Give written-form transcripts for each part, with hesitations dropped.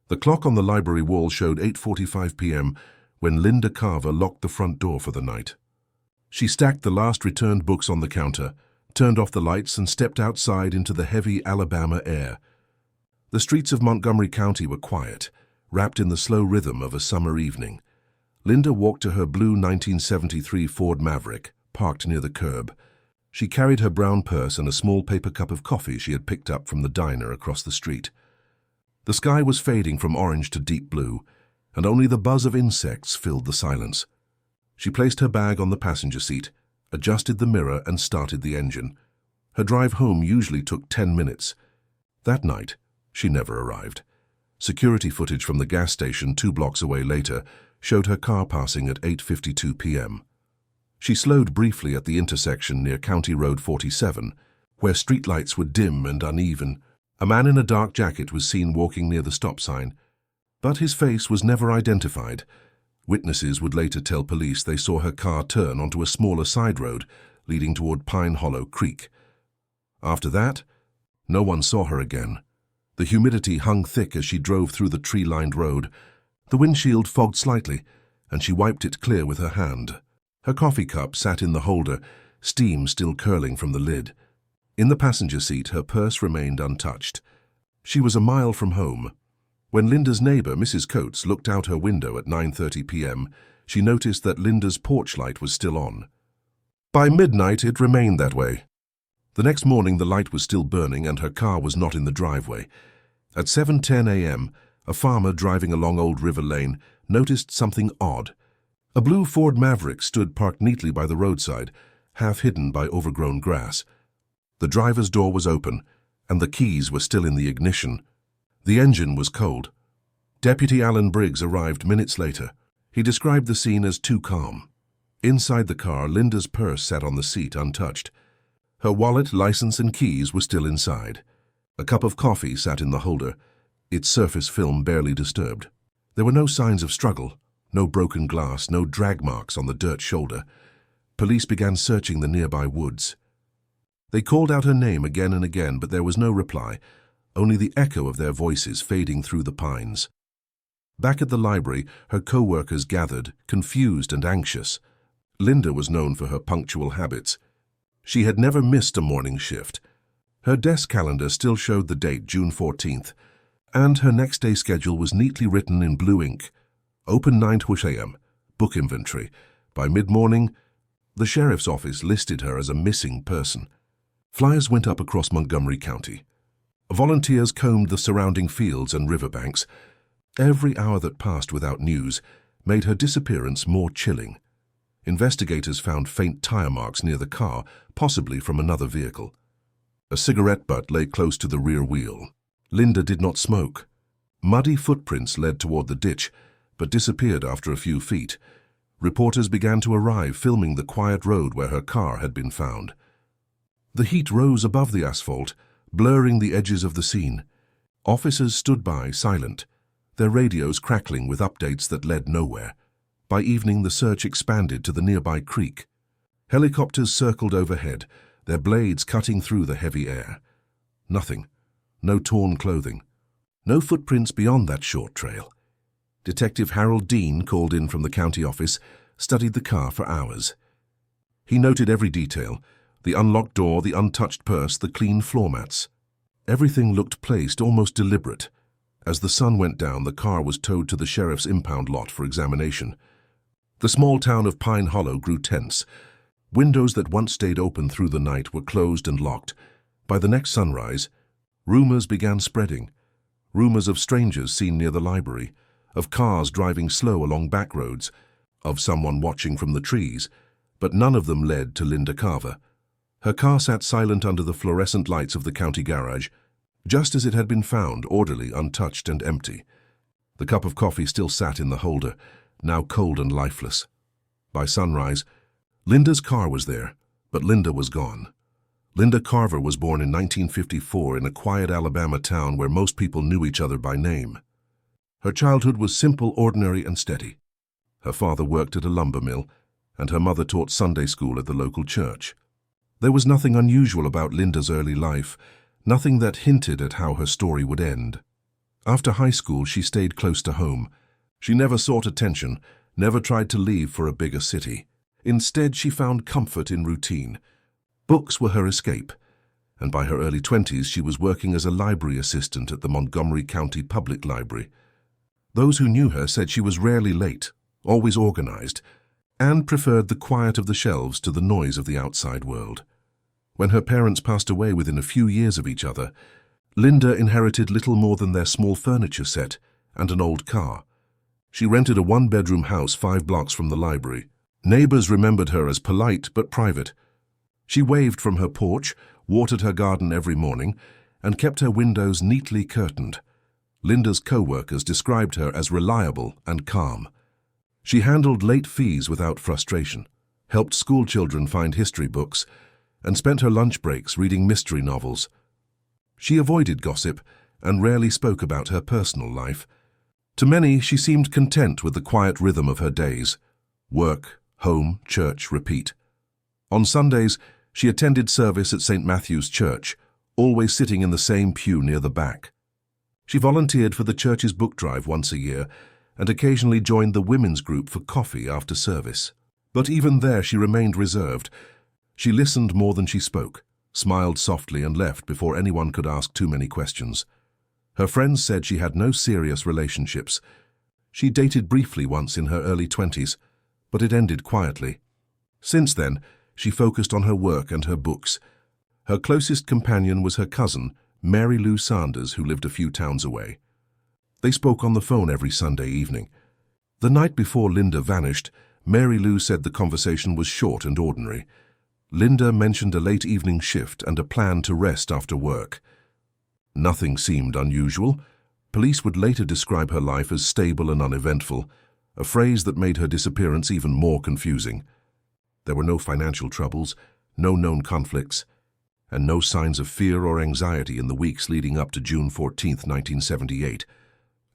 The clock on the library wall showed 8:45 p.m. when Linda Carver locked the front door for the night. She stacked the last returned books on the counter, turned off the lights, and stepped outside into the heavy Alabama air. The streets of Montgomery County were quiet, wrapped in the slow rhythm of a summer evening. Linda walked to her blue 1973 Ford Maverick, parked near the curb. She carried her brown purse and a small paper cup of coffee she had picked up from the diner across the street. The sky was fading from orange to deep blue, and only the buzz of insects filled the silence. She placed her bag on the passenger seat, adjusted the mirror, and started the engine. Her drive home usually took 10 minutes. That night, she never arrived. Security footage from the gas station 2 blocks away later showed her car passing at 8:52 p.m. She slowed briefly at the intersection near County Road 47, where streetlights were dim and uneven. A man in a dark jacket was seen walking near the stop sign, but his face was never identified. Witnesses would later tell police they saw her car turn onto a smaller side road leading toward Pine Hollow Creek. After that, no one saw her again. The humidity hung thick as she drove through the tree-lined road. The windshield fogged slightly, and she wiped it clear with her hand. Her coffee cup sat in the holder, steam still curling from the lid. In the passenger seat, her purse remained untouched. She was a mile from home. When Linda's neighbor, Mrs. Coates, looked out her window at 9:30 p.m., she noticed that Linda's porch light was still on. By midnight, it remained that way. The next morning, the light was still burning and her car was not in the driveway. At 7:10 a.m., a farmer driving along Old River Lane noticed something odd. A blue Ford Maverick stood parked neatly by the roadside, half hidden by overgrown grass. The driver's door was open, and the keys were still in the ignition. The engine was cold. Deputy Alan Briggs arrived minutes later. He described the scene as too calm. Inside the car, Linda's purse sat on the seat untouched. Her wallet, license, and keys were still inside. A cup of coffee sat in the holder, its surface film barely disturbed. There were no signs of struggle, no broken glass, no drag marks on the dirt shoulder. Police began searching the nearby woods. They called out her name again and again, but there was no reply, only the echo of their voices fading through the pines. Back at the library, her co-workers gathered, confused and anxious. Linda was known for her punctual habits. She had never missed a morning shift. Her desk calendar still showed the date, June 14th, and her next day schedule was neatly written in blue ink. Open 9:00 a.m., book inventory. By mid-morning, the sheriff's office listed her as a missing person. Flyers went up across Montgomery County. Volunteers combed the surrounding fields and riverbanks. Every hour that passed without news made her disappearance more chilling. Investigators found faint tire marks near the car, possibly from another vehicle. A cigarette butt lay close to the rear wheel. Linda did not smoke. Muddy footprints led toward the ditch, but disappeared after a few feet. Reporters began to arrive, filming the quiet road where her car had been found. The heat rose above the asphalt, blurring the edges of the scene. Officers stood by, silent, their radios crackling with updates that led nowhere. By evening, the search expanded to the nearby creek. Helicopters circled overhead, their blades cutting through the heavy air. Nothing. No torn clothing. No footprints beyond that short trail. Detective Harold Dean, called in from the county office, studied the car for hours. He noted every detail: the unlocked door, the untouched purse, the clean floor mats. Everything looked placed, almost deliberate. As the sun went down, the car was towed to the sheriff's impound lot for examination. The small town of Pine Hollow grew tense. Windows that once stayed open through the night were closed and locked. By the next sunrise, rumors began spreading. Rumors of strangers seen near the library, of cars driving slow along back roads, of someone watching from the trees, but none of them led to Linda Carver. Her car sat silent under the fluorescent lights of the county garage, just as it had been found, orderly, untouched and empty. The cup of coffee still sat in the holder, now cold and lifeless. By sunrise, Linda's car was there, but Linda was gone. Linda Carver was born in 1954 in a quiet Alabama town where most people knew each other by name. Her childhood was simple, ordinary, and steady. Her father worked at a lumber mill, and her mother taught Sunday school at the local church. There was nothing unusual about Linda's early life, nothing that hinted at how her story would end. After high school, she stayed close to home. She never sought attention, never tried to leave for a bigger city. Instead, she found comfort in routine. Books were her escape, and by her early 20s, she was working as a library assistant at the Montgomery County Public Library. Those who knew her said she was rarely late, always organized, and preferred the quiet of the shelves to the noise of the outside world. When her parents passed away within a few years of each other, Linda inherited little more than their small furniture set and an old car. She rented a one-bedroom house 5 blocks from the library. Neighbors remembered her as polite but private. She waved from her porch, watered her garden every morning, and kept her windows neatly curtained. Linda's co-workers described her as reliable and calm. She handled late fees without frustration, helped school children find history books, and spent her lunch breaks reading mystery novels. She avoided gossip and rarely spoke about her personal life. To many, she seemed content with the quiet rhythm of her days. Work, home, church, repeat. On Sundays, she attended service at St. Matthew's Church, always sitting in the same pew near the back. She volunteered for the church's book drive once a year and occasionally joined the women's group for coffee after service. But even there she remained reserved. She listened more than she spoke, smiled softly and left before anyone could ask too many questions. Her friends said she had no serious relationships. She dated briefly once in her early 20s, but it ended quietly. Since then, she focused on her work and her books. Her closest companion was her cousin, Mary Lou Sanders, who lived a few towns away. They spoke on the phone every Sunday evening. The night before Linda vanished, Mary Lou said the conversation was short and ordinary. Linda mentioned a late evening shift and a plan to rest after work. Nothing seemed unusual. Police would later describe her life as stable and uneventful, a phrase that made her disappearance even more confusing. There were no financial troubles, no known conflicts, and no signs of fear or anxiety in the weeks leading up to June 14, 1978.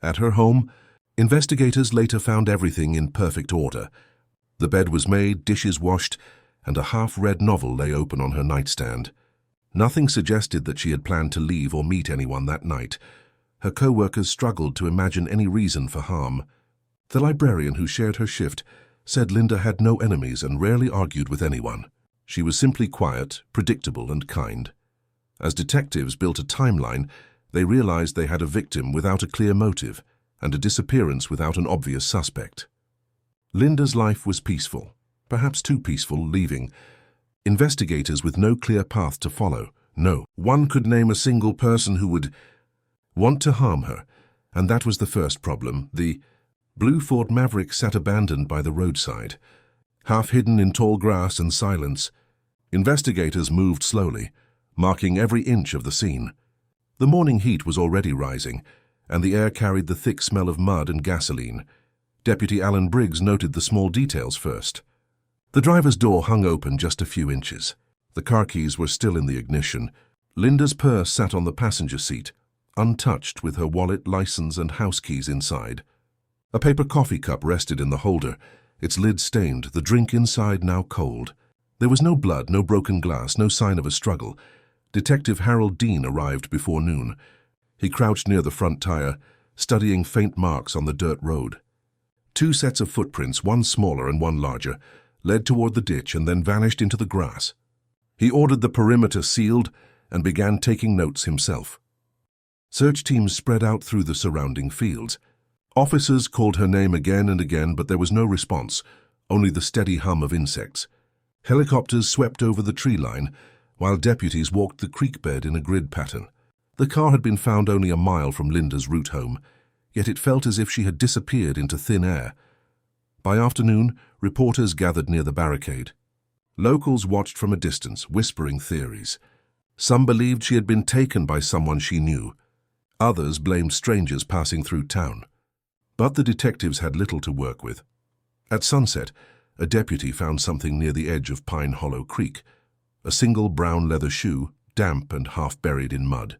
At her home, investigators later found everything in perfect order. The bed was made, dishes washed, and a half-read novel lay open on her nightstand. Nothing suggested that she had planned to leave or meet anyone that night. Her co-workers struggled to imagine any reason for harm. The librarian who shared her shift said Linda had no enemies and rarely argued with anyone. She was simply quiet, predictable, and kind. As detectives built a timeline, they realized they had a victim without a clear motive and a disappearance without an obvious suspect. Linda's life was peaceful, perhaps too peaceful, leaving investigators with no clear path to follow. No one could name a single person who would want to harm her, and that was the first problem. The blue Ford Maverick sat abandoned by the roadside, half hidden in tall grass and silence. Investigators moved slowly, marking every inch of the scene. The morning heat was already rising, and the air carried the thick smell of mud and gasoline. Deputy Alan Briggs noted the small details first. The driver's door hung open just a few inches. The car keys were still in the ignition. Linda's purse sat on the passenger seat, untouched, with her wallet, license, and house keys inside. A paper coffee cup rested in the holder, its lid stained, the drink inside now cold. There was no blood, no broken glass, no sign of a struggle. Detective Harold Dean arrived before noon. He crouched near the front tire, studying faint marks on the dirt road. 2 sets of footprints, one smaller and one larger, led toward the ditch and then vanished into the grass. He ordered the perimeter sealed and began taking notes himself. Search teams spread out through the surrounding fields. Officers called her name again and again, but there was no response, only the steady hum of insects. Helicopters swept over the tree line, while deputies walked the creek bed in a grid pattern. The car had been found only a mile from Linda's route home, yet it felt as if she had disappeared into thin air. By afternoon, reporters gathered near the barricade. Locals watched from a distance, whispering theories. Some believed she had been taken by someone she knew. Others blamed strangers passing through town. But the detectives had little to work with. At sunset, a deputy found something near the edge of Pine Hollow Creek, a single brown leather shoe, damp and half buried in mud.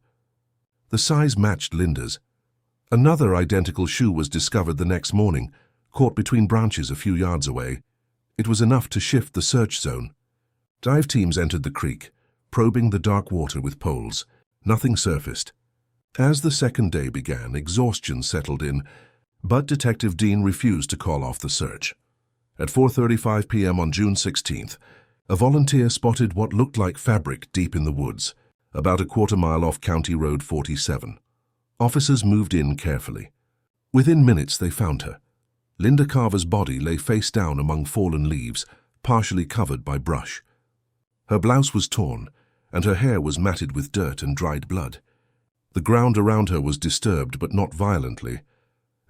The size matched Linda's. Another identical shoe was discovered the next morning, caught between branches a few yards away. It was enough to shift the search zone. Dive teams entered the creek, probing the dark water with poles. Nothing surfaced. As the second day began, exhaustion settled in, but Detective Dean refused to call off the search. At 4:35 p.m. on June 16th, a volunteer spotted what looked like fabric deep in the woods, about a quarter-mile off County Road 47. Officers moved in carefully. Within minutes, they found her. Linda Carver's body lay face down among fallen leaves, partially covered by brush. Her blouse was torn, and her hair was matted with dirt and dried blood. The ground around her was disturbed, but not violently,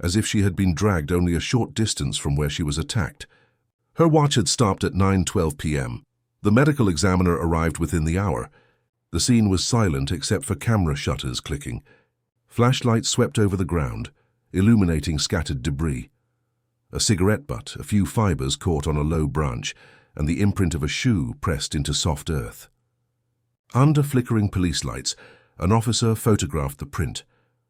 as if she had been dragged only a short distance from where she was attacked. Her watch had stopped at 9:12 p.m. The medical examiner arrived within the hour. The scene was silent except for camera shutters clicking. Flashlights swept over the ground, illuminating scattered debris. A cigarette butt, a few fibers caught on a low branch, and the imprint of a shoe pressed into soft earth. Under flickering police lights, an officer photographed the print,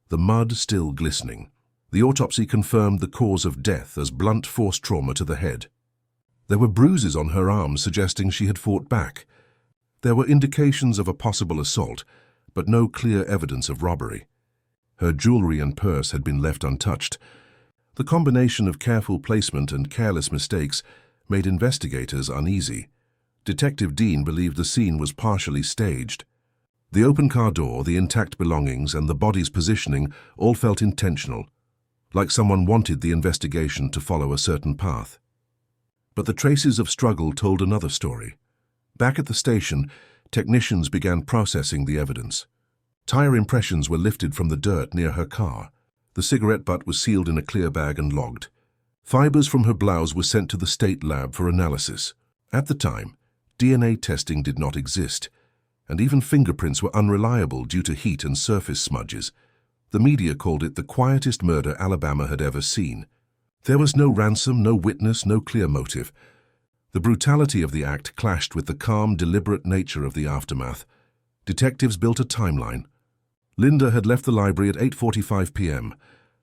the mud still glistening. The autopsy confirmed the cause of death as blunt force trauma to the head. There were bruises on her arms suggesting she had fought back. There were indications of a possible assault, but no clear evidence of robbery. Her jewelry and purse had been left untouched. The combination of careful placement and careless mistakes made investigators uneasy. Detective Dean believed the scene was partially staged. The open car door, the intact belongings, and the body's positioning all felt intentional, like someone wanted the investigation to follow a certain path. But the traces of struggle told another story. Back at the station, technicians began processing the evidence. Tire impressions were lifted from the dirt near her car. The cigarette butt was sealed in a clear bag and logged. Fibers from her blouse were sent to the state lab for analysis. At the time, DNA testing did not exist, and even fingerprints were unreliable due to heat and surface smudges. The media called it the quietest murder Alabama had ever seen. There was no ransom, no witness, no clear motive. The brutality of the act clashed with the calm, deliberate nature of the aftermath. Detectives built a timeline. Linda had left the library at 8:45 p.m.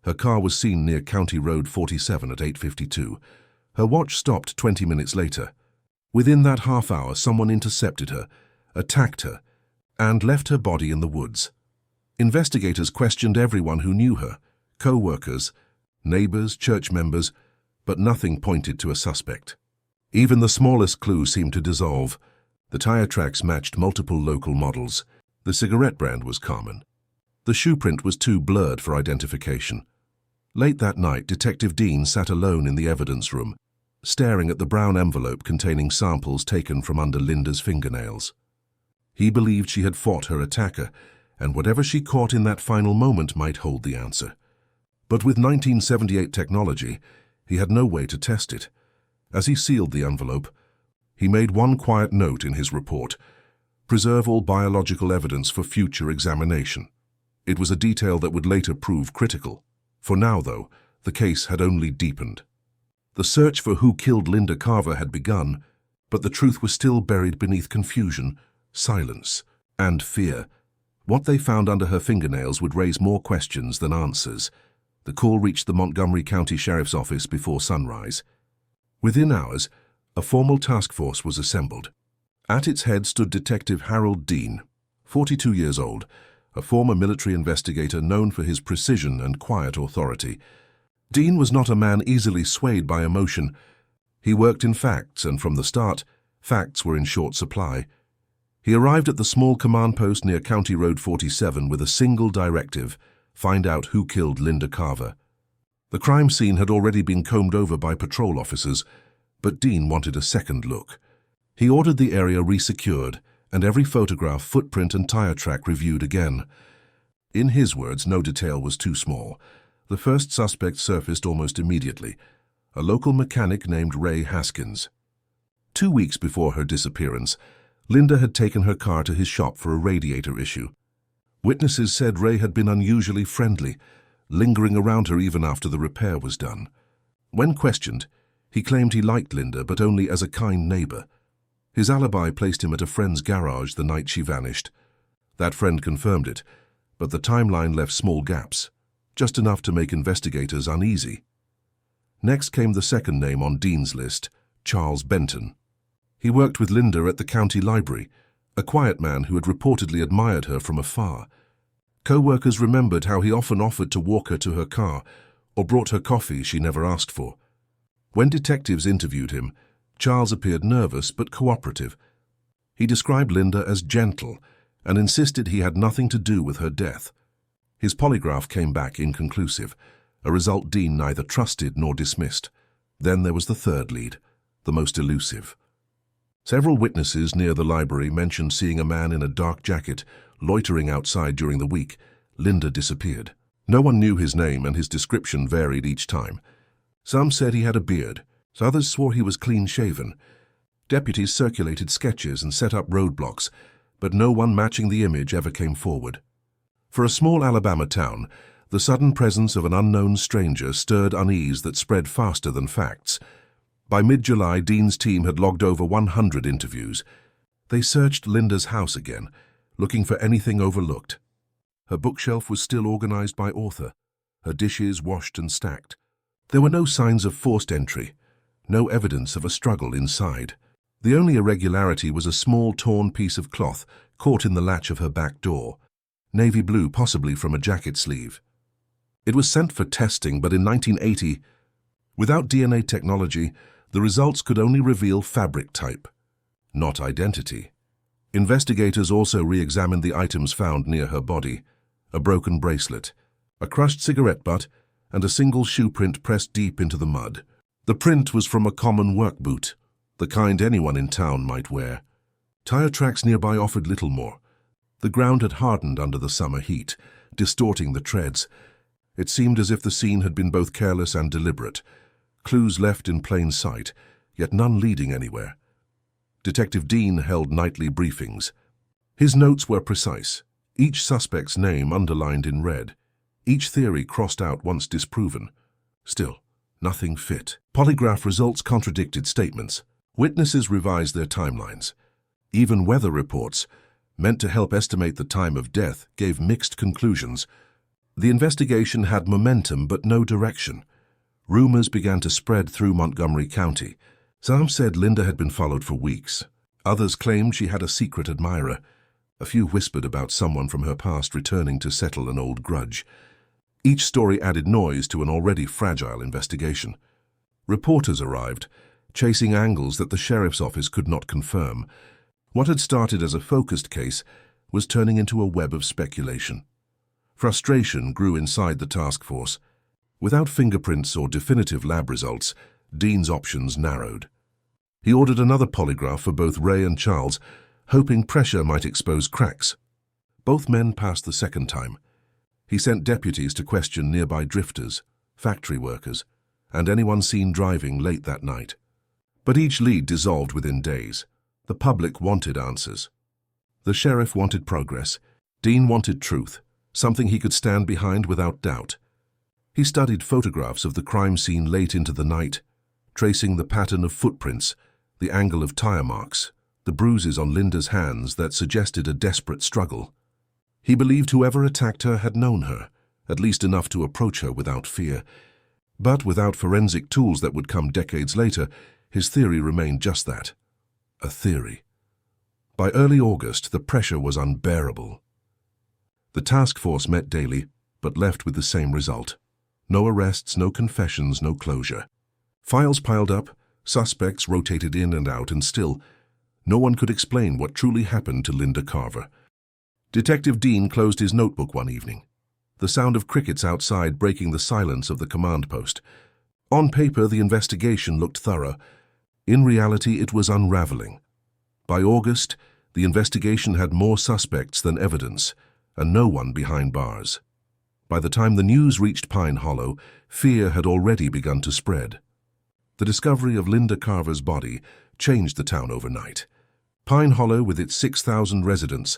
Her car was seen near County Road 47 at 8:52. Her watch stopped 20 minutes later. Within that half hour, someone intercepted her, attacked her, and left her body in the woods. Investigators questioned everyone who knew her, co-workers, neighbors, church members, but nothing pointed to a suspect. Even the smallest clue seemed to dissolve. The tire tracks matched multiple local models. The cigarette brand was common. The shoe print was too blurred for identification. Late that night, Detective Dean sat alone in the evidence room, staring at the brown envelope containing samples taken from under Linda's fingernails. He believed she had fought her attacker, and whatever she caught in that final moment might hold the answer. But with 1978 technology, he had no way to test it. As he sealed the envelope, he made one quiet note in his report: preserve all biological evidence for future examination. It was a detail that would later prove critical. For now, though, the case had only deepened. The search for who killed Linda Carver had begun, but the truth was still buried beneath confusion, silence, and fear. What they found under her fingernails would raise more questions than answers. The call reached the Montgomery County Sheriff's Office before sunrise. Within hours, a formal task force was assembled. At its head stood Detective Harold Dean, 42 years old, a former military investigator known for his precision and quiet authority. Dean was not a man easily swayed by emotion. He worked in facts, and from the start, facts were in short supply. He arrived at the small command post near County Road 47 with a single directive: find out who killed Linda Carver. The crime scene had already been combed over by patrol officers, but Dean wanted a second look. He ordered the area resecured, and every photograph, footprint, and tire track reviewed again. In his words, no detail was too small. The first suspect surfaced almost immediately: a local mechanic named Ray Haskins. 2 weeks before her disappearance, Linda had taken her car to his shop for a radiator issue. Witnesses said Ray had been unusually friendly, lingering around her even after the repair was done. When questioned, he claimed he liked Linda, but only as a kind neighbor. His alibi placed him at a friend's garage the night she vanished. That friend confirmed it, but the timeline left small gaps, just enough to make investigators uneasy. Next came the second name on Dean's list, Charles Benton. He worked with Linda at the county library, a quiet man who had reportedly admired her from afar. Co-workers remembered how he often offered to walk her to her car or brought her coffee she never asked for. When detectives interviewed him, Charles appeared nervous but cooperative. He described Linda as gentle and insisted he had nothing to do with her death. His polygraph came back inconclusive, a result Dean neither trusted nor dismissed. Then there was the third lead, the most elusive. Several witnesses near the library mentioned seeing a man in a dark jacket loitering outside during the week. Linda disappeared. No one knew his name, and his description varied each time. Some said he had a beard, others swore he was clean-shaven. Deputies circulated sketches and set up roadblocks, but no one matching the image ever came forward. For a small Alabama town, the sudden presence of an unknown stranger stirred unease that spread faster than facts. By mid-July, Dean's team had logged over 100 interviews. They searched Linda's house again, looking for anything overlooked. Her bookshelf was still organized by author, her dishes washed and stacked. There were no signs of forced entry, no evidence of a struggle inside. The only irregularity was a small torn piece of cloth caught in the latch of her back door, navy blue, possibly from a jacket sleeve. It was sent for testing, but in 1980, without DNA technology, the results could only reveal fabric type, not identity. Investigators also re-examined the items found near her body: a broken bracelet, a crushed cigarette butt, and a single shoe print pressed deep into the mud. The print was from a common work boot, the kind anyone in town might wear. Tire tracks nearby offered little more. The ground had hardened under the summer heat, distorting the treads. It seemed as if the scene had been both careless and deliberate. Clues left in plain sight, yet none leading anywhere. Detective Dean held nightly briefings. His notes were precise, each suspect's name underlined in red, each theory crossed out once disproven. Still, nothing fit. Polygraph results contradicted statements. Witnesses revised their timelines. Even weather reports, meant to help estimate the time of death, gave mixed conclusions. The investigation had momentum but no direction. Rumors began to spread through Montgomery County. Some said Linda had been followed for weeks. Others claimed she had a secret admirer. A few whispered about someone from her past returning to settle an old grudge. Each story added noise to an already fragile investigation. Reporters arrived, chasing angles that the sheriff's office could not confirm. What had started as a focused case was turning into a web of speculation. Frustration grew inside the task force. Without fingerprints or definitive lab results, Dean's options narrowed. He ordered another polygraph for both Ray and Charles, hoping pressure might expose cracks. Both men passed the second time. He sent deputies to question nearby drifters, factory workers, and anyone seen driving late that night. But each lead dissolved within days. The public wanted answers. The sheriff wanted progress. Dean wanted truth, something he could stand behind without doubt. He studied photographs of the crime scene late into the night, tracing the pattern of footprints, the angle of tire marks, the bruises on Linda's hands that suggested a desperate struggle. He believed whoever attacked her had known her, at least enough to approach her without fear. But without forensic tools that would come decades later, his theory remained just that, a theory. By early August, the pressure was unbearable. The task force met daily, but left with the same result. No arrests, no confessions, no closure. Files piled up, suspects rotated in and out, and still, no one could explain what truly happened to Linda Carver. Detective Dean closed his notebook one evening, the sound of crickets outside breaking the silence of the command post. On paper, the investigation looked thorough. In reality, it was unraveling. By August, the investigation had more suspects than evidence, and no one behind bars. By the time the news reached Pine Hollow, fear had already begun to spread. The discovery of Linda Carver's body changed the town overnight. Pine Hollow, with its 6,000 residents,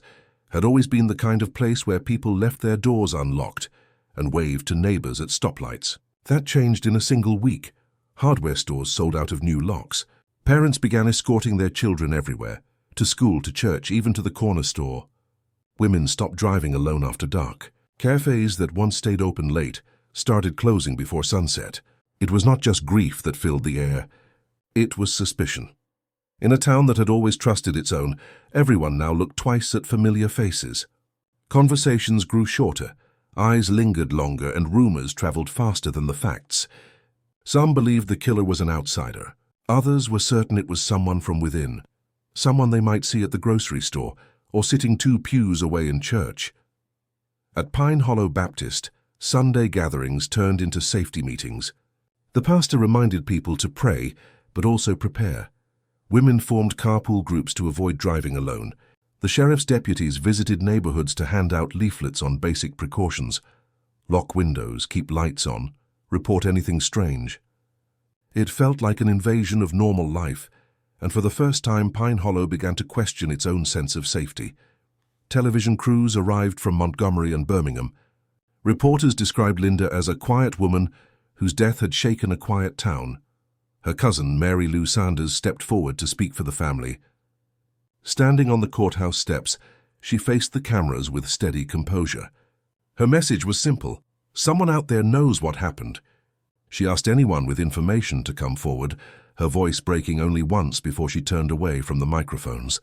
had always been the kind of place where people left their doors unlocked and waved to neighbors at stoplights. That changed in a single week. Hardware stores sold out of new locks. Parents began escorting their children everywhere, to school, to church, even to the corner store. Women stopped driving alone after dark. Cafes that once stayed open late started closing before sunset. It was not just grief that filled the air. It was suspicion. In a town that had always trusted its own, everyone now looked twice at familiar faces. Conversations grew shorter, eyes lingered longer, and rumors traveled faster than the facts. Some believed the killer was an outsider. Others were certain it was someone from within, someone they might see at the grocery store or sitting 2 pews away in church. At Pine Hollow Baptist, Sunday gatherings turned into safety meetings. The pastor reminded people to pray, but also prepare. Women formed carpool groups to avoid driving alone. The sheriff's deputies visited neighborhoods to hand out leaflets on basic precautions. Lock windows, keep lights on, report anything strange. It felt like an invasion of normal life, and for the first time Pine Hollow began to question its own sense of safety. Television crews arrived from Montgomery and Birmingham. Reporters described Linda as a quiet woman whose death had shaken a quiet town. Her cousin, Mary Lou Sanders, stepped forward to speak for the family. Standing on the courthouse steps, she faced the cameras with steady composure. Her message was simple: someone out there knows what happened. She asked anyone with information to come forward, her voice breaking only once before she turned away from the microphones.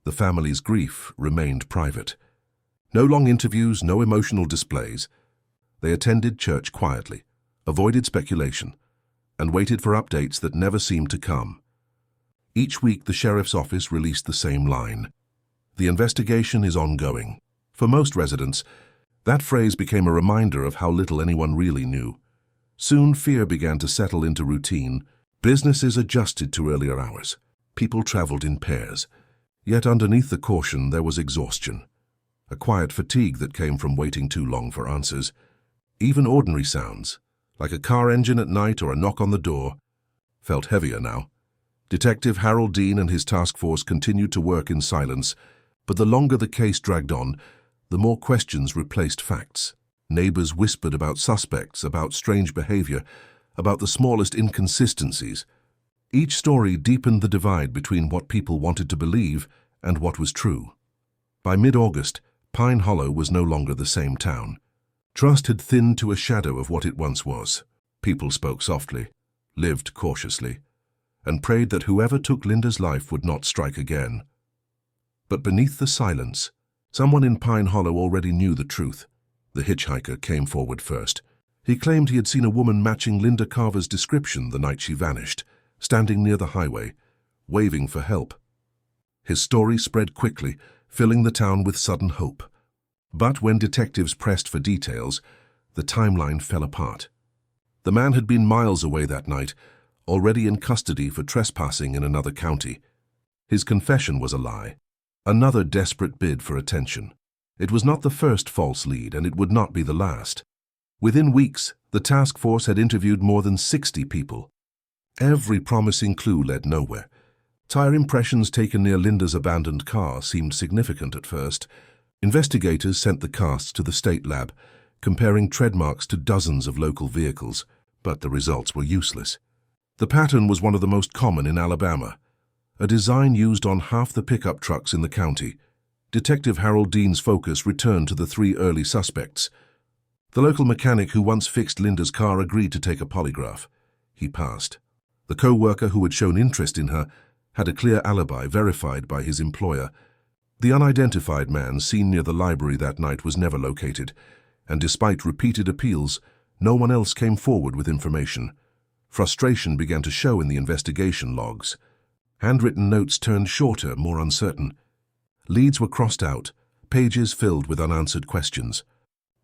The family's grief remained private. No long interviews, no emotional displays. They attended church quietly, avoided speculation, and waited for updates that never seemed to come. Each week the sheriff's office released the same line: "The investigation is ongoing." For most residents, that phrase became a reminder of how little anyone really knew. Soon fear began to settle into routine. Businesses adjusted to earlier hours. People traveled in pairs. Yet underneath the caution there was exhaustion, a quiet fatigue that came from waiting too long for answers. Even ordinary sounds, like a car engine at night or a knock on the door, felt heavier now. Detective Harold Dean and his task force continued to work in silence, but the longer the case dragged on, the more questions replaced facts. Neighbors whispered about suspects, about strange behavior, about the smallest inconsistencies. Each story deepened the divide between what people wanted to believe and what was true. By mid-August, Pine Hollow was no longer the same town. Trust had thinned to a shadow of what it once was. People spoke softly, lived cautiously, and prayed that whoever took Linda's life would not strike again. But beneath the silence, someone in Pine Hollow already knew the truth. The hitchhiker came forward first. He claimed he had seen a woman matching Linda Carver's description the night she vanished, standing near the highway, waving for help. His story spread quickly, filling the town with sudden hope. But when detectives pressed for details, the timeline fell apart. The man had been miles away that night, already in custody for trespassing in another county. His confession was a lie, another desperate bid for attention. It was not the first false lead, and it would not be the last. Within weeks, the task force had interviewed more than 60 people. Every promising clue led nowhere. Tire impressions taken near Linda's abandoned car seemed significant at first. Investigators sent the casts to the state lab, comparing tread marks to dozens of local vehicles, but the results were useless. The pattern was one of the most common in Alabama, a design used on half the pickup trucks in the county. Detective Harold Dean's focus returned to the 3 early suspects. The local mechanic who once fixed Linda's car agreed to take a polygraph. He passed. The co-worker who had shown interest in her had a clear alibi verified by his employer. The unidentified man seen near the library that night was never located, and despite repeated appeals, no one else came forward with information. Frustration began to show in the investigation logs. Handwritten notes turned shorter, more uncertain. Leads were crossed out, pages filled with unanswered questions.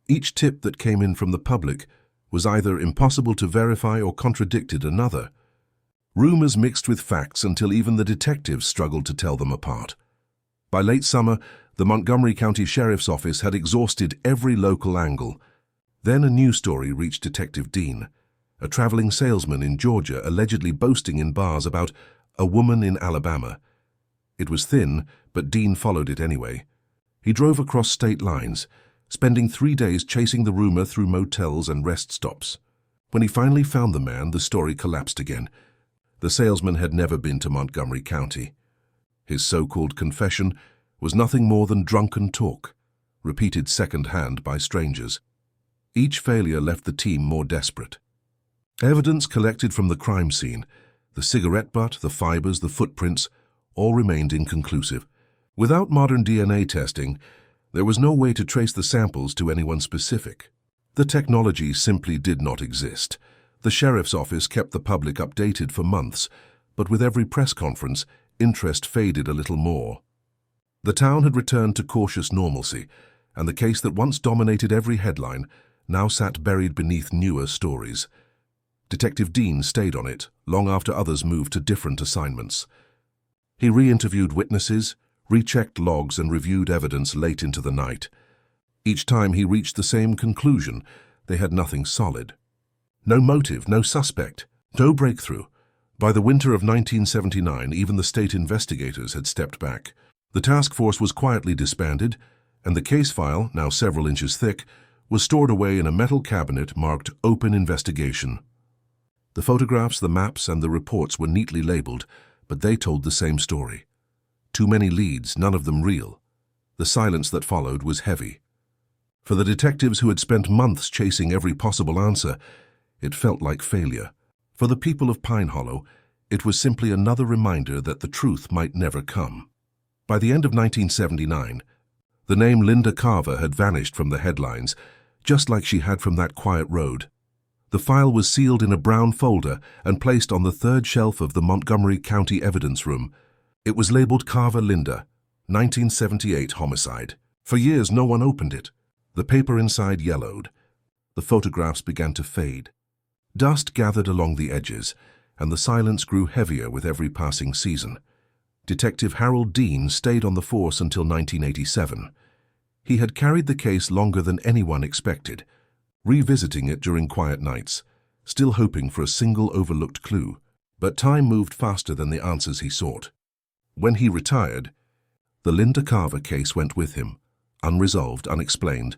Each tip that came in from the public was either impossible to verify or contradicted another. Rumors mixed with facts until even the detectives struggled to tell them apart. By late summer, the Montgomery County Sheriff's Office had exhausted every local angle. Then a new story reached Detective Dean, a traveling salesman in Georgia allegedly boasting in bars about a woman in Alabama. It was thin, but Dean followed it anyway. He drove across state lines, spending 3 days chasing the rumor through motels and rest stops. When he finally found the man, the story collapsed again. The salesman had never been to Montgomery County. His so-called confession was nothing more than drunken talk, repeated second-hand by strangers. Each failure left the team more desperate. Evidence collected from the crime scene, the cigarette butt, the fibers, the footprints, all remained inconclusive. Without modern DNA testing, There was no way to trace the samples to anyone specific. The technology simply did not exist. The sheriff's office kept the public updated for months, but with every press conference, interest faded a little more. The town had returned to cautious normalcy, and the case that once dominated every headline now sat buried beneath newer stories. Detective Dean stayed on it long after others moved to different assignments. He re-interviewed witnesses, rechecked logs, and reviewed evidence late into the night. Each time he reached the same conclusion: they had nothing solid. No motive, no suspect, no breakthrough. By the winter of 1979, even the state investigators had stepped back. The task force was quietly disbanded, and the case file, now several inches thick, was stored away in a metal cabinet marked Open Investigation. The photographs, the maps, and the reports were neatly labeled, but they told the same story. Too many leads, none of them real. The silence that followed was heavy. For the detectives who had spent months chasing every possible answer, it felt like failure. For the people of Pine Hollow, it was simply another reminder that the truth might never come. By the end of 1979, the name Linda Carver had vanished from the headlines, just like she had from that quiet road. The file was sealed in a brown folder and placed on the third shelf of the Montgomery County Evidence Room. It was labeled Carver Linda, 1978 homicide. For years, no one opened it. The paper inside yellowed. The photographs began to fade. Dust gathered along the edges, and the silence grew heavier with every passing season. Detective Harold Dean stayed on the force until 1987. He had carried the case longer than anyone expected, revisiting it during quiet nights, still hoping for a single overlooked clue. But time moved faster than the answers he sought. When he retired, the Linda Carver case went with him, unresolved, unexplained,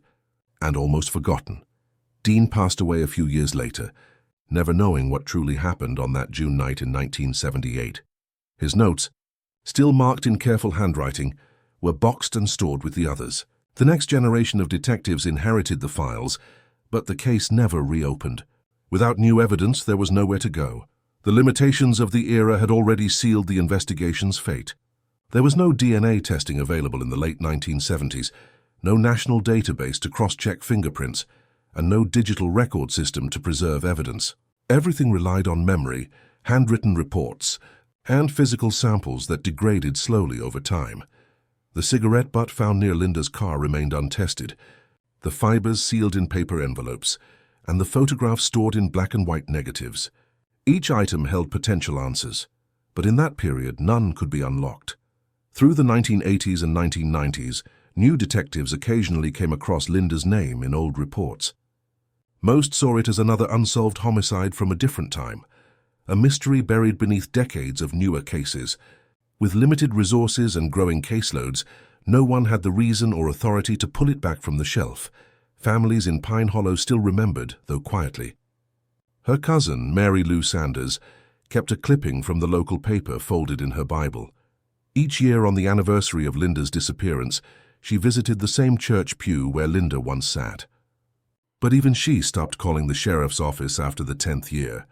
and almost forgotten. Dean passed away a few years later, never knowing what truly happened on that June night in 1978. His notes, still marked in careful handwriting, were boxed and stored with the others. The next generation of detectives inherited the files, but the case never reopened. Without new evidence, there was nowhere to go. The limitations of the era had already sealed the investigation's fate. There was no DNA testing available in the late 1970s, no national database to cross-check fingerprints, and no digital record system to preserve evidence. Everything relied on memory, handwritten reports, and physical samples that degraded slowly over time. The cigarette butt found near Linda's car remained untested, the fibers sealed in paper envelopes, and the photographs stored in black and white negatives. Each item held potential answers, but in that period none could be unlocked. Through the 1980s and 1990s, new detectives occasionally came across Linda's name in old reports. Most saw it as another unsolved homicide from a different time, a mystery buried beneath decades of newer cases. With limited resources and growing caseloads, no one had the reason or authority to pull it back from the shelf. Families in Pine Hollow still remembered, though quietly. Her cousin, Mary Lou Sanders, kept a clipping from the local paper folded in her Bible. Each year on the anniversary of Linda's disappearance, she visited the same church pew where Linda once sat. But even she stopped calling the sheriff's office after the 10th year.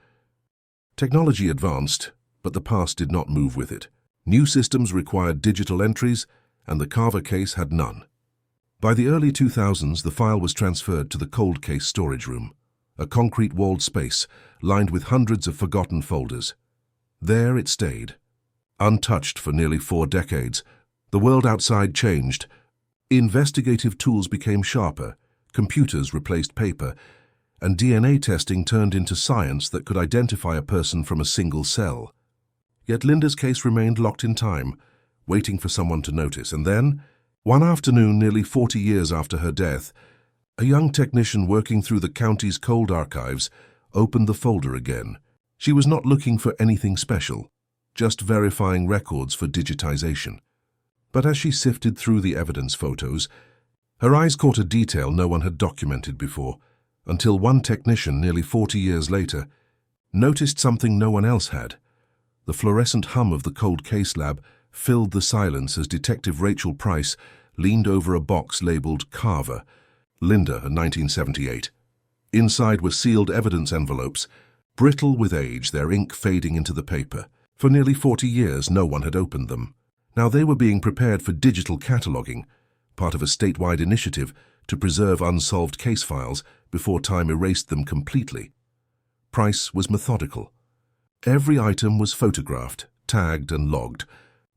Technology advanced, but the past did not move with it. New systems required digital entries, and the Carver case had none. By the early 2000s, the file was transferred to the cold case storage room, a concrete-walled space lined with hundreds of forgotten folders. There it stayed, untouched for nearly 4 decades. The world outside changed. Investigative tools became sharper, computers replaced paper, and DNA testing turned into science that could identify a person from a single cell. Yet Linda's case remained locked in time, waiting for someone to notice. And then, one afternoon nearly 40 years after her death, a young technician working through the county's cold archives opened the folder again. She was not looking for anything special, just verifying records for digitization. But as she sifted through the evidence photos, her eyes caught a detail no one had documented before, until one technician, nearly 40 years later, noticed something no one else had. The fluorescent hum of the cold case lab filled the silence as Detective Rachel Price leaned over a box labeled Carver, Linda, 1978. Inside were sealed evidence envelopes, brittle with age, their ink fading into the paper. For nearly 40 years, no one had opened them. Now they were being prepared for digital cataloging, part of a statewide initiative to preserve unsolved case files before time erased them completely. Price was methodical. Every item was photographed, tagged and logged,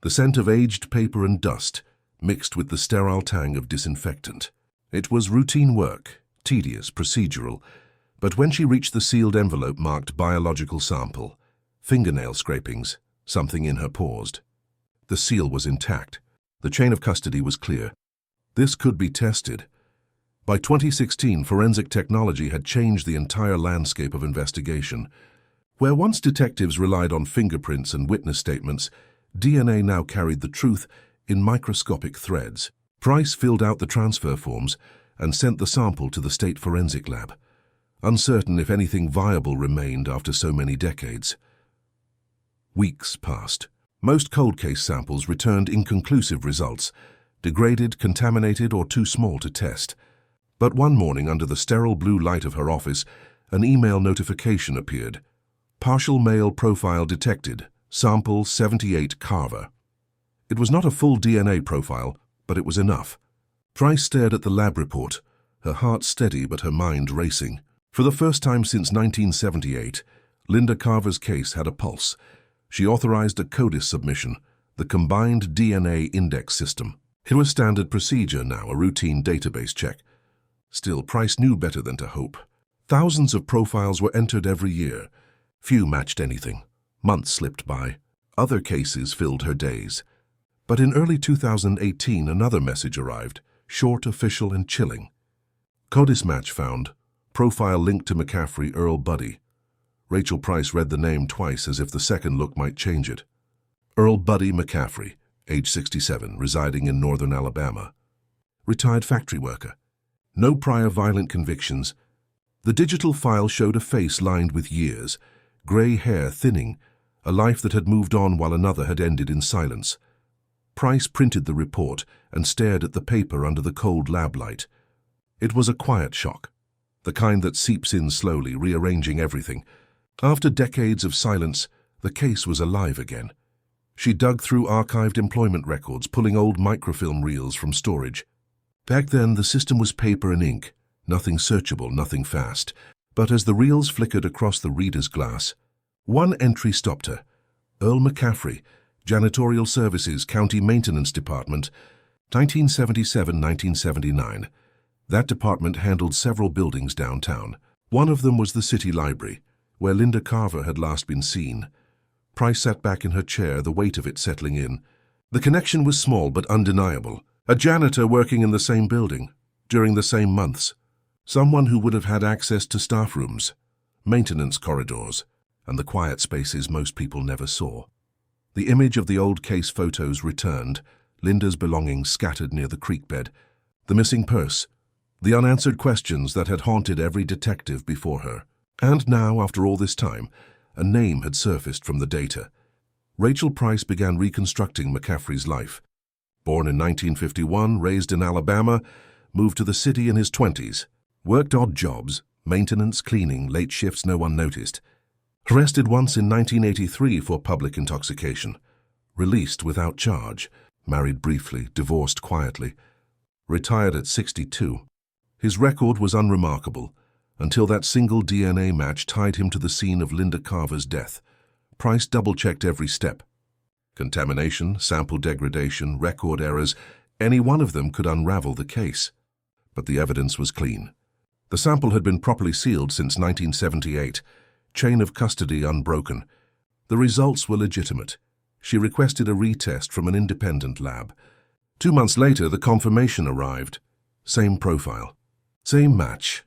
the scent of aged paper and dust mixed with the sterile tang of disinfectant. It was routine work, tedious, procedural, but when she reached the sealed envelope marked biological sample, fingernail scrapings, something in her paused. The seal was intact. The chain of custody was clear. This could be tested. By 2016, forensic technology had changed the entire landscape of investigation. Where once detectives relied on fingerprints and witness statements, DNA now carried the truth in microscopic threads. Price filled out the transfer forms and sent the sample to the state forensic lab, uncertain if anything viable remained after so many decades. Weeks passed. Most cold case samples returned inconclusive results, degraded, contaminated, or too small to test. But one morning, under the sterile blue light of her office, an email notification appeared. Partial male profile detected. Sample 78 Carver. It was not a full DNA profile, but it was enough. Price stared at the lab report, her heart steady but her mind racing. For the first time since 1978, Linda Carver's case had a pulse. She authorized a CODIS submission, the Combined DNA Index System. It was standard procedure now, a routine database check. Still, Price knew better than to hope. Thousands of profiles were entered every year. Few matched anything. Months slipped by. Other cases filled her days. But in early 2018, another message arrived, short, official, and chilling. CODIS match found. Profile linked to McCaffrey, Earl Buddy. Rachel Price read the name twice as if the second look might change it. Earl Buddy McCaffrey, age 67, residing in northern Alabama. Retired factory worker. No prior violent convictions. The digital file showed a face lined with years, gray hair thinning, a life that had moved on while another had ended in silence. Price printed the report and stared at the paper under the cold lab light. It was a quiet shock, the kind that seeps in slowly, rearranging everything. After decades of silence, the case was alive again. She dug through archived employment records, pulling old microfilm reels from storage. Back then, the system was paper and ink, nothing searchable, nothing fast. But as the reels flickered across the reader's glass, one entry stopped her. Earl McCaffrey, Janitorial Services, County Maintenance Department, 1977-1979. That department handled several buildings downtown. One of them was the city library, where Linda Carver had last been seen. Price sat back in her chair, the weight of it settling in. The connection was small but undeniable. A janitor working in the same building, during the same months. Someone who would have had access to staff rooms, maintenance corridors, and the quiet spaces most people never saw. The image of the old case photos returned, Linda's belongings scattered near the creek bed, the missing purse, the unanswered questions that had haunted every detective before her. And now, after all this time, a name had surfaced from the data. Rachel Price began reconstructing McCaffrey's life. Born in 1951, raised in Alabama, moved to the city in his 20s. Worked odd jobs, maintenance, cleaning, late shifts no one noticed. Arrested once in 1983 for public intoxication. Released without charge. Married briefly, divorced quietly. Retired at 62. His record was unremarkable, until that single DNA match tied him to the scene of Linda Carver's death. Price double-checked every step. Contamination, sample degradation, record errors, any one of them could unravel the case. But the evidence was clean. The sample had been properly sealed since 1978, chain of custody unbroken. The results were legitimate. She requested a retest from an independent lab. 2 months later, the confirmation arrived. Same profile. Same match.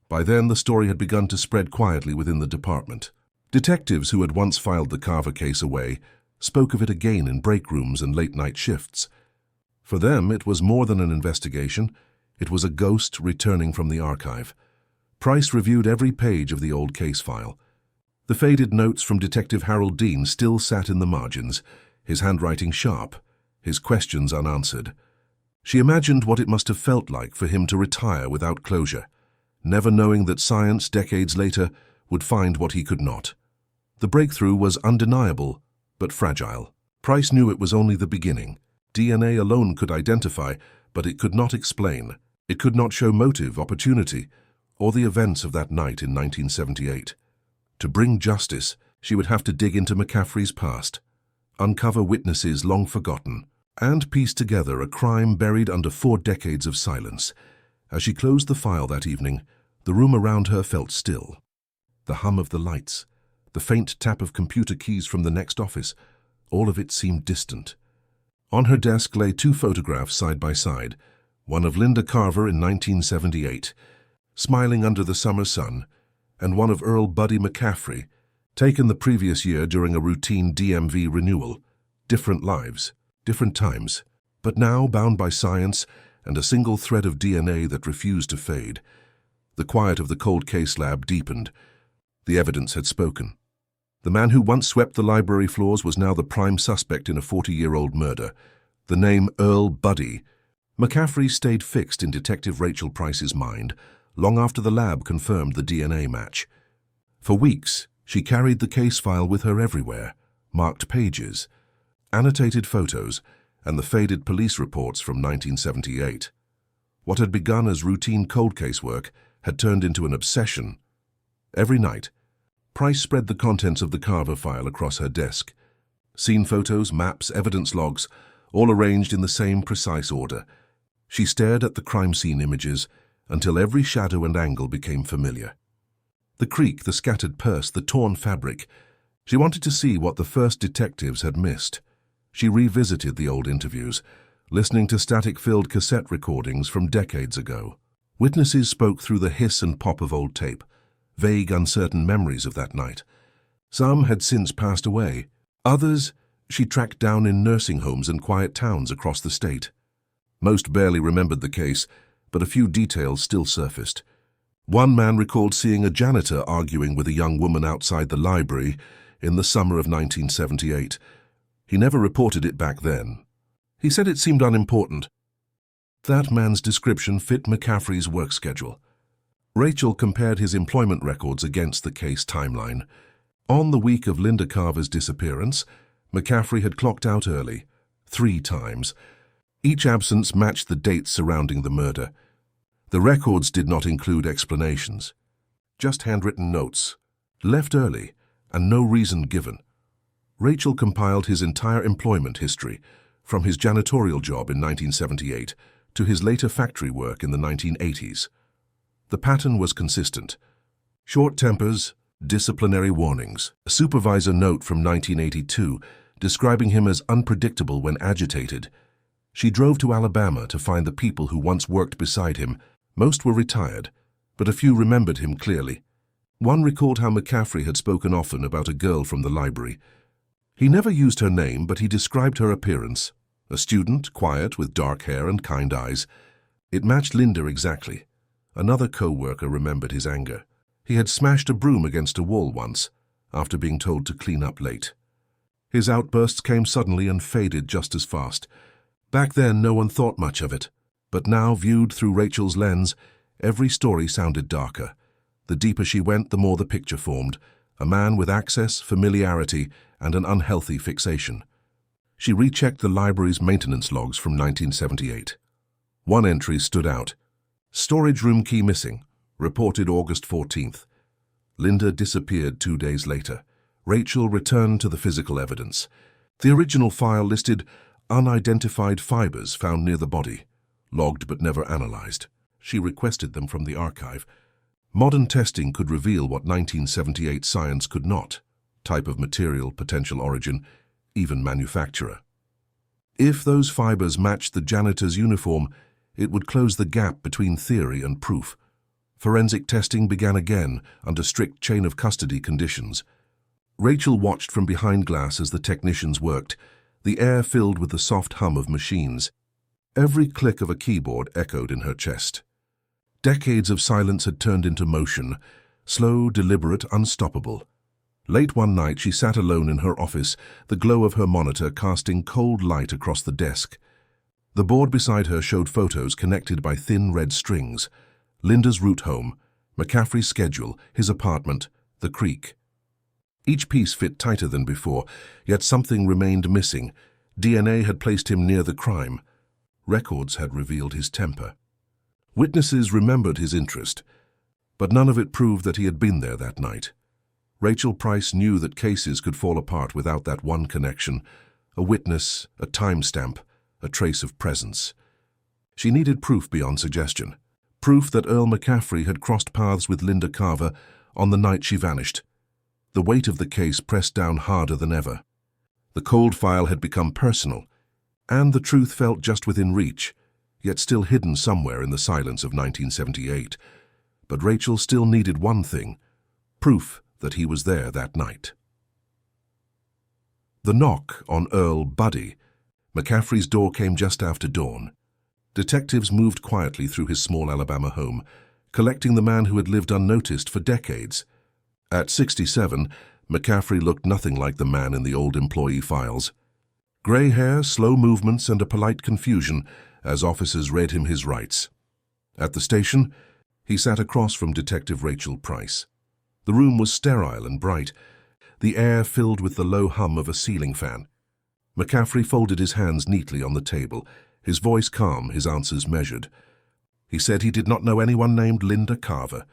By then, the story had begun to spread quietly within the department. Detectives who had once filed the Carver case away spoke of it again in break rooms and late-night shifts. For them, it was more than an investigation. It was a ghost returning from the archive. Price reviewed every page of the old case file. The faded notes from Detective Harold Dean still sat in the margins, his handwriting sharp, his questions unanswered. She imagined what it must have felt like for him to retire without closure, never knowing that science, decades later, would find what he could not. The breakthrough was undeniable, but fragile. Price knew it was only the beginning. DNA alone could identify, but it could not explain. It could not show motive, opportunity, or the events of that night in 1978. To bring justice, she would have to dig into McCaffrey's past, uncover witnesses long forgotten, and piece together a crime buried under 4 decades of silence. As she closed the file that evening, the room around her felt still. The hum of the lights, the faint tap of computer keys from the next office, all of it seemed distant. On her desk lay 2 photographs side by side, one of Linda Carver in 1978, smiling under the summer sun, and one of Earl Buddy McCaffrey, taken the previous year during a routine DMV renewal. Different lives, different times, but now bound by science and a single thread of DNA that refused to fade. The quiet of the cold case lab deepened. The evidence had spoken. The man who once swept the library floors was now the prime suspect in a 40-year-old murder. The name Earl Buddy McCaffrey stayed fixed in Detective Rachel Price's mind long after the lab confirmed the DNA match. For weeks, she carried the case file with her everywhere, marked pages, annotated photos, and the faded police reports from 1978. What had begun as routine cold case work had turned into an obsession. Every night, Price spread the contents of the Carver file across her desk. Scene photos, maps, evidence logs, all arranged in the same precise order. She stared at the crime scene images until every shadow and angle became familiar. The creak, the scattered purse, the torn fabric. She wanted to see what the first detectives had missed. She revisited the old interviews, listening to static-filled cassette recordings from decades ago. Witnesses spoke through the hiss and pop of old tape, vague, uncertain memories of that night. Some had since passed away. Others she tracked down in nursing homes and quiet towns across the state. Most barely remembered the case, but a few details still surfaced. One man recalled seeing a janitor arguing with a young woman outside the library in the summer of 1978. He never reported it back then. He said it seemed unimportant. That man's description fit McCaffrey's work schedule. Rachel compared his employment records against the case timeline. On the week of Linda Carver's disappearance, McCaffrey had clocked out early, 3 times. Each absence matched the dates surrounding the murder. The records did not include explanations, just handwritten notes, left early, and no reason given. Rachel compiled his entire employment history, from his janitorial job in 1978 to his later factory work in the 1980s. The pattern was consistent. Short tempers, disciplinary warnings. A supervisor note from 1982 describing him as unpredictable when agitated. She drove to Alabama to find the people who once worked beside him. Most were retired, but a few remembered him clearly. One recalled how McCaffrey had spoken often about a girl from the library. He never used her name, but he described her appearance. A student, quiet, with dark hair and kind eyes. It matched Linda exactly. Another co-worker remembered his anger. He had smashed a broom against a wall once, after being told to clean up late. His outbursts came suddenly and faded just as fast. Back then, no one thought much of it, but now, viewed through Rachel's lens, every story sounded darker. The deeper she went, the more the picture formed. A man with access, familiarity, and an unhealthy fixation. She rechecked the library's maintenance logs from 1978. One entry stood out. Storage room key missing. Reported August 14th. Linda disappeared 2 days later. Rachel returned to the physical evidence. The original file listed unidentified fibers found near the body, logged but never analyzed. She requested them from the archive. Modern testing could reveal what 1978 science could not: type of material, potential origin, even manufacturer. If those fibers matched the janitor's uniform, it would close the gap between theory and proof. Forensic testing began again under strict chain of custody conditions. Rachel watched from behind glass as the technicians worked, the air filled with the soft hum of machines. Every click of a keyboard echoed in her chest. Decades of silence had turned into motion, slow, deliberate, unstoppable. Late one night, she sat alone in her office, the glow of her monitor casting cold light across the desk. The board beside her showed photos connected by thin red strings. Linda's route home, McCaffrey's schedule, his apartment, the creek. Each piece fit tighter than before, yet something remained missing. DNA had placed him near the crime. Records had revealed his temper. Witnesses remembered his interest, but none of it proved that he had been there that night. Rachel Price knew that cases could fall apart without that one connection, a witness, a timestamp, a trace of presence. She needed proof beyond suggestion, proof that Earl McCaffrey had crossed paths with Linda Carver on the night she vanished. The weight of the case pressed down harder than ever. The cold file had become personal, and the truth felt just within reach, yet still hidden somewhere in the silence of 1978. But Rachel still needed one thing, proof that he was there that night. The knock on Earl Buddy McCaffrey's door came just after dawn. Detectives moved quietly through his small Alabama home, collecting the man who had lived unnoticed for decades. At 67, McCaffrey looked nothing like the man in the old employee files. Grey hair, slow movements, and a polite confusion as officers read him his rights. At the station, he sat across from Detective Rachel Price. The room was sterile and bright, the air filled with the low hum of a ceiling fan. McCaffrey folded his hands neatly on the table, his voice calm, his answers measured. He said he did not know anyone named Linda Carver.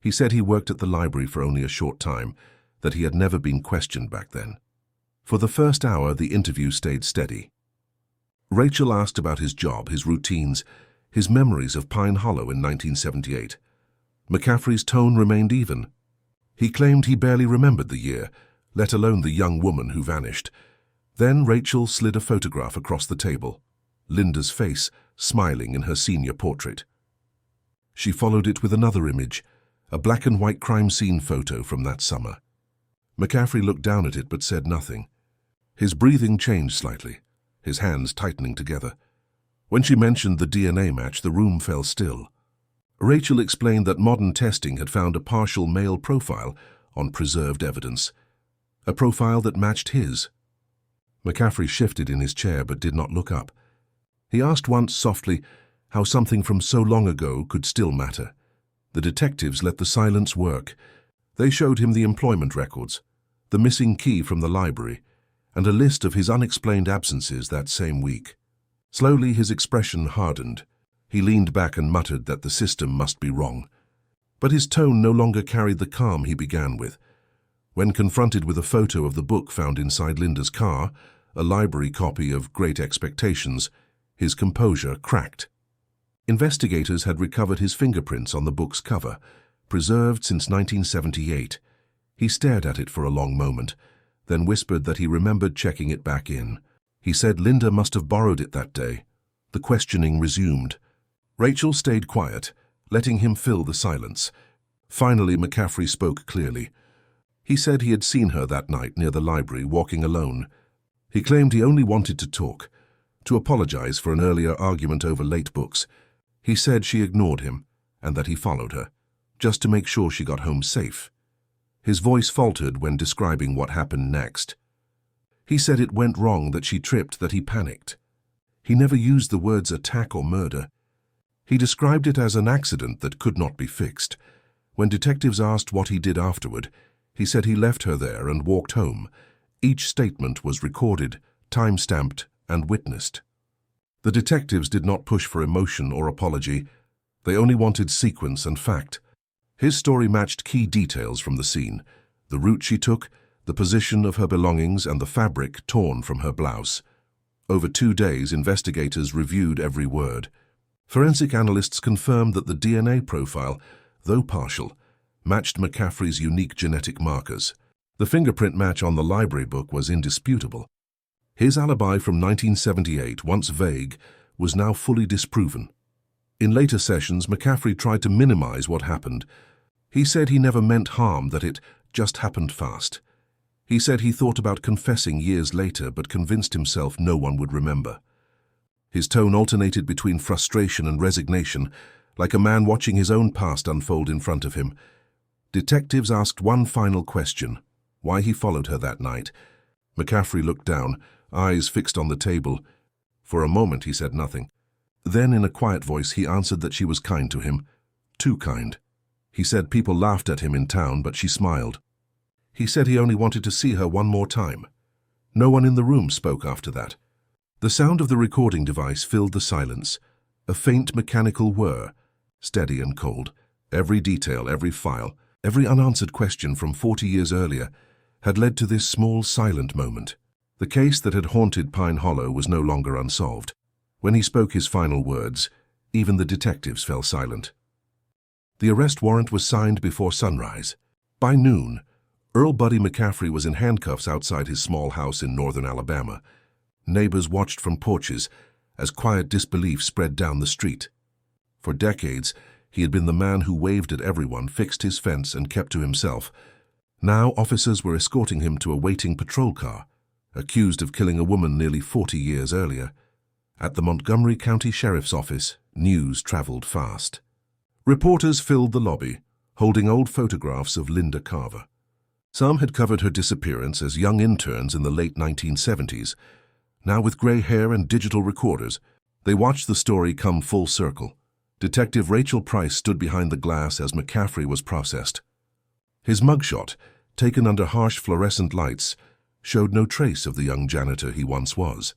He said he worked at the library for only a short time, that he had never been questioned back then. For the first hour, the interview stayed steady. Rachel asked about his job, his routines, his memories of Pine Hollow in 1978. McCaffrey's tone remained even. He claimed he barely remembered the year, let alone the young woman who vanished. Then Rachel slid a photograph across the table, Linda's face smiling in her senior portrait. She followed it with another image, a black and white crime scene photo from that summer. McCaffrey looked down at it but said nothing. His breathing changed slightly, his hands tightening together. When she mentioned the DNA match, the room fell still. Rachel explained that modern testing had found a partial male profile on preserved evidence, a profile that matched his. McCaffrey shifted in his chair but did not look up. He asked once softly how something from so long ago could still matter. The detectives let the silence work. They showed him the employment records, the missing key from the library, and a list of his unexplained absences that same week. Slowly his expression hardened. He leaned back and muttered that the system must be wrong. But his tone no longer carried the calm he began with. When confronted with a photo of the book found inside Linda's car, a library copy of Great Expectations, his composure cracked. Investigators had recovered his fingerprints on the book's cover, preserved since 1978. He stared at it for a long moment, then whispered that he remembered checking it back in. He said Linda must have borrowed it that day. The questioning resumed. Rachel stayed quiet, letting him fill the silence. Finally, McCaffrey spoke clearly. He said he had seen her that night near the library, walking alone. He claimed he only wanted to talk, to apologize for an earlier argument over late books. He said she ignored him, and that he followed her, just to make sure she got home safe. His voice faltered when describing what happened next. He said it went wrong, that she tripped, that he panicked. He never used the words attack or murder. He described it as an accident that could not be fixed. When detectives asked what he did afterward, he said he left her there and walked home. Each statement was recorded, time-stamped, and witnessed. The detectives did not push for emotion or apology. They only wanted sequence and fact. His story matched key details from the scene: the route she took, the position of her belongings, and the fabric torn from her blouse. Over 2 days, investigators reviewed every word. Forensic analysts confirmed that the DNA profile, though partial, matched McCaffrey's unique genetic markers. The fingerprint match on the library book was indisputable. His alibi from 1978, once vague, was now fully disproven. In later sessions, McCaffrey tried to minimize what happened. He said he never meant harm, that it just happened fast. He said he thought about confessing years later, but convinced himself no one would remember. His tone alternated between frustration and resignation, like a man watching his own past unfold in front of him. Detectives asked one final question: why he followed her that night. McCaffrey looked down, eyes fixed on the table. For a moment he said nothing. Then, in a quiet voice, he answered that she was kind to him. Too kind. He said people laughed at him in town, but she smiled. He said he only wanted to see her one more time. No one in the room spoke after that. The sound of the recording device filled the silence, a faint mechanical whir, steady and cold. Every detail, every file, every unanswered question from 40 years earlier had led to this small, silent moment. The case that had haunted Pine Hollow was no longer unsolved. When he spoke his final words, even the detectives fell silent. The arrest warrant was signed before sunrise. By noon, Earl Buddy McCaffrey was in handcuffs outside his small house in northern Alabama. Neighbors watched from porches as quiet disbelief spread down the street. For decades, he had been the man who waved at everyone, fixed his fence, and kept to himself. Now officers were escorting him to a waiting patrol car, accused of killing a woman nearly 40 years earlier. At the Montgomery County Sheriff's Office, news traveled fast. Reporters filled the lobby, holding old photographs of Linda Carver. Some had covered her disappearance as young interns in the late 1970s. Now with gray hair and digital recorders, they watched the story come full circle. Detective Rachel Price stood behind the glass as McCaffrey was processed. His mugshot, taken under harsh fluorescent lights, showed no trace of the young janitor he once was.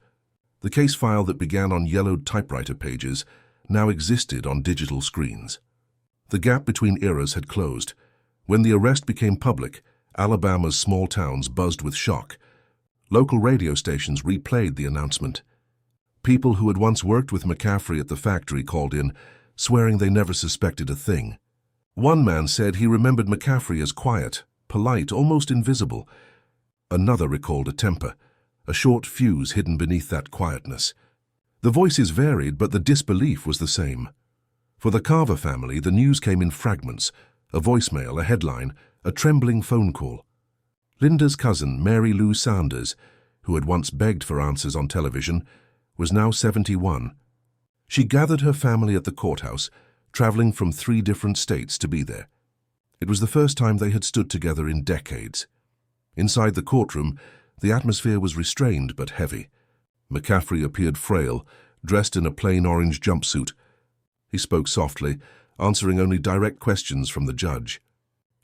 The case file that began on yellowed typewriter pages now existed on digital screens. The gap between eras had closed. When the arrest became public, Alabama's small towns buzzed with shock. Local radio stations replayed the announcement. People who had once worked with McCaffrey at the factory called in, swearing they never suspected a thing. One man said he remembered McCaffrey as quiet, polite, almost invisible. Another recalled a temper, a short fuse hidden beneath that quietness. The voices varied, but the disbelief was the same. For the Carver family, the news came in fragments, a voicemail, a headline, a trembling phone call. Linda's cousin, Mary Lou Sanders, who had once begged for answers on television, was now 71. She gathered her family at the courthouse, traveling from 3 different states to be there. It was the first time they had stood together in decades. Inside the courtroom, the atmosphere was restrained but heavy. McCaffrey appeared frail, dressed in a plain orange jumpsuit. He spoke softly, answering only direct questions from the judge.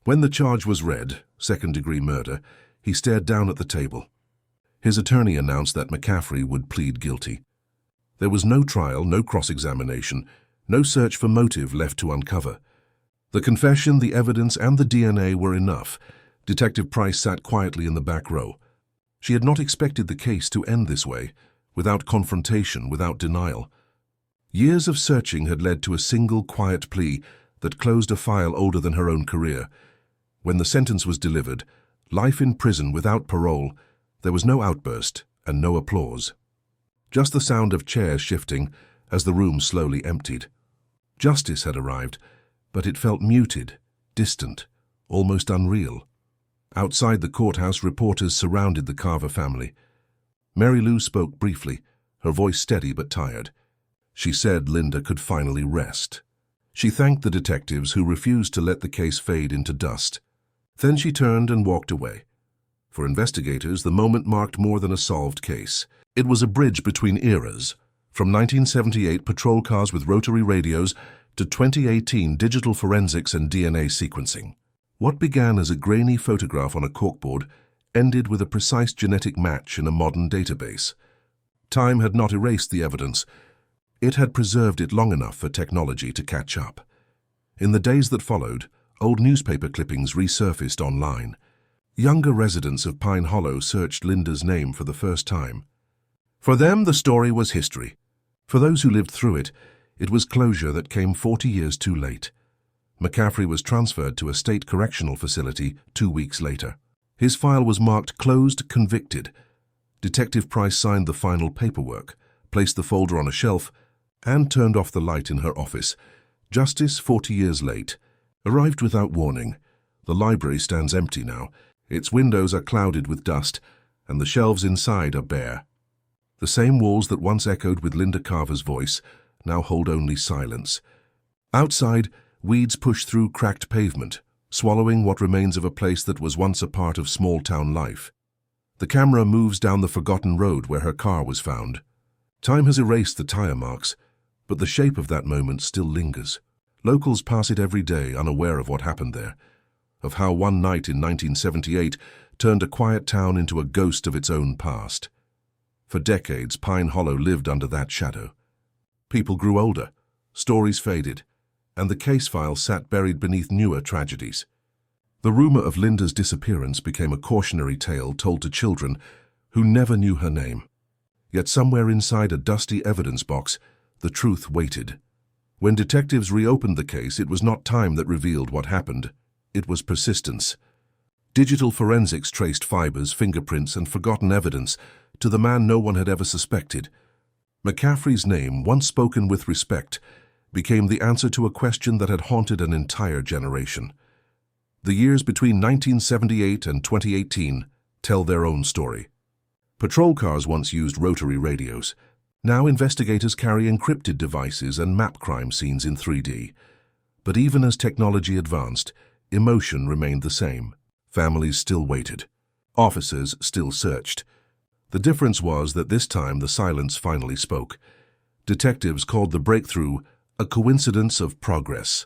When the charge was read, second-degree murder, he stared down at the table. His attorney announced that McCaffrey would plead guilty. There was no trial, no cross-examination, no search for motive left to uncover. The confession, the evidence, and the DNA were enough. Detective Price sat quietly in the back row. She had not expected the case to end this way, without confrontation, without denial. Years of searching had led to a single quiet plea that closed a file older than her own career. When the sentence was delivered, life in prison without parole, there was no outburst and no applause. Just the sound of chairs shifting as the room slowly emptied. Justice had arrived, but it felt muted, distant, almost unreal. Outside the courthouse, reporters surrounded the Carver family. Mary Lou spoke briefly, her voice steady but tired. She said Linda could finally rest. She thanked the detectives who refused to let the case fade into dust. Then she turned and walked away. For investigators, the moment marked more than a solved case. It was a bridge between eras, from 1978 patrol cars with rotary radios to 2018 digital forensics and DNA sequencing. What began as a grainy photograph on a corkboard ended with a precise genetic match in a modern database. Time had not erased the evidence. It had preserved it long enough for technology to catch up. In the days that followed, old newspaper clippings resurfaced online. Younger residents of Pine Hollow searched Linda's name for the first time. For them, the story was history. For those who lived through it, it was closure that came 40 years too late. McCaffrey was transferred to a state correctional facility 2 weeks later. His file was marked closed, convicted. Detective Price signed the final paperwork, placed the folder on a shelf, and turned off the light in her office. Justice, 40 years late, arrived without warning. The library stands empty now. Its windows are clouded with dust, and the shelves inside are bare. The same walls that once echoed with Linda Carver's voice now hold only silence. Outside, weeds push through cracked pavement, swallowing what remains of a place that was once a part of small-town life. The camera moves down the forgotten road where her car was found. Time has erased the tire marks, but the shape of that moment still lingers. Locals pass it every day, unaware of what happened there, of how one night in 1978 turned a quiet town into a ghost of its own past. For decades, Pine Hollow lived under that shadow. People grew older, stories faded, and the case file sat buried beneath newer tragedies. The rumor of Linda's disappearance became a cautionary tale told to children who never knew her name. Yet somewhere inside a dusty evidence box, the truth waited. When detectives reopened the case, it was not time that revealed what happened. It was persistence. Digital forensics traced fibers, fingerprints, and forgotten evidence to the man no one had ever suspected. McCaffrey's name, once spoken with respect, became the answer to a question that had haunted an entire generation. The years between 1978 and 2018 tell their own story. Patrol cars once used rotary radios. Now investigators carry encrypted devices and map crime scenes in 3D. But even as technology advanced, emotion remained the same. Families still waited. Officers still searched. The difference was that this time the silence finally spoke. Detectives called the breakthrough a coincidence of progress.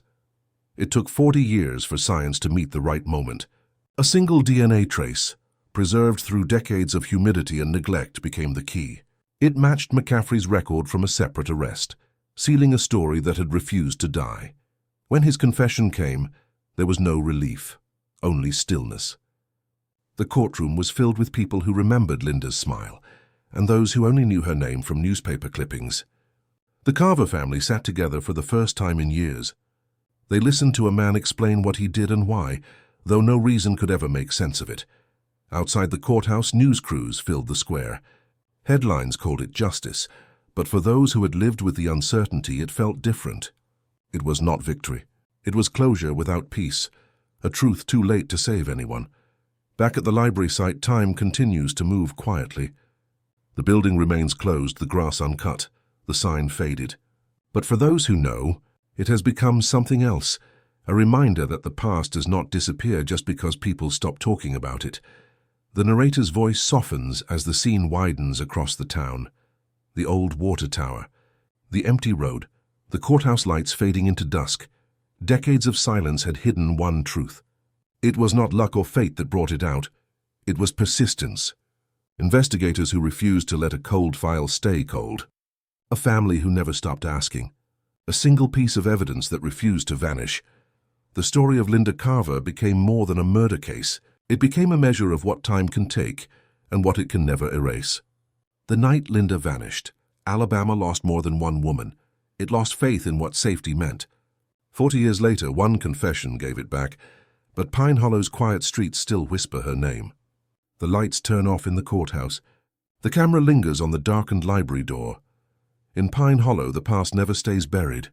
It took 40 years for science to meet the right moment. A single DNA trace, preserved through decades of humidity and neglect, became the key. It matched McCaffrey's record from a separate arrest, sealing a story that had refused to die. When his confession came, there was no relief, only stillness. The courtroom was filled with people who remembered Linda's smile, and those who only knew her name from newspaper clippings. The Carver family sat together for the first time in years. They listened to a man explain what he did and why, though no reason could ever make sense of it. Outside the courthouse, news crews filled the square. Headlines called it justice, but for those who had lived with the uncertainty, it felt different. It was not victory. It was closure without peace, a truth too late to save anyone. Back at the library site, time continues to move quietly. The building remains closed, the grass uncut, the sign faded. But for those who know, it has become something else, a reminder that the past does not disappear just because people stop talking about it. The narrator's voice softens as the scene widens across the town. The old water tower, the empty road, the courthouse lights fading into dusk. Decades of silence had hidden one truth. It was not luck or fate that brought it out. It was persistence. Investigators who refused to let a cold file stay cold. A family who never stopped asking. A single piece of evidence that refused to vanish. The story of Linda Carver became more than a murder case. It became a measure of what time can take and what it can never erase. The night Linda vanished, Alabama lost more than one woman. It lost faith in what safety meant. 40 years later, one confession gave it back, but Pine Hollow's quiet streets still whisper her name. The lights turn off in the courthouse. The camera lingers on the darkened library door. In Pine Hollow, the past never stays buried.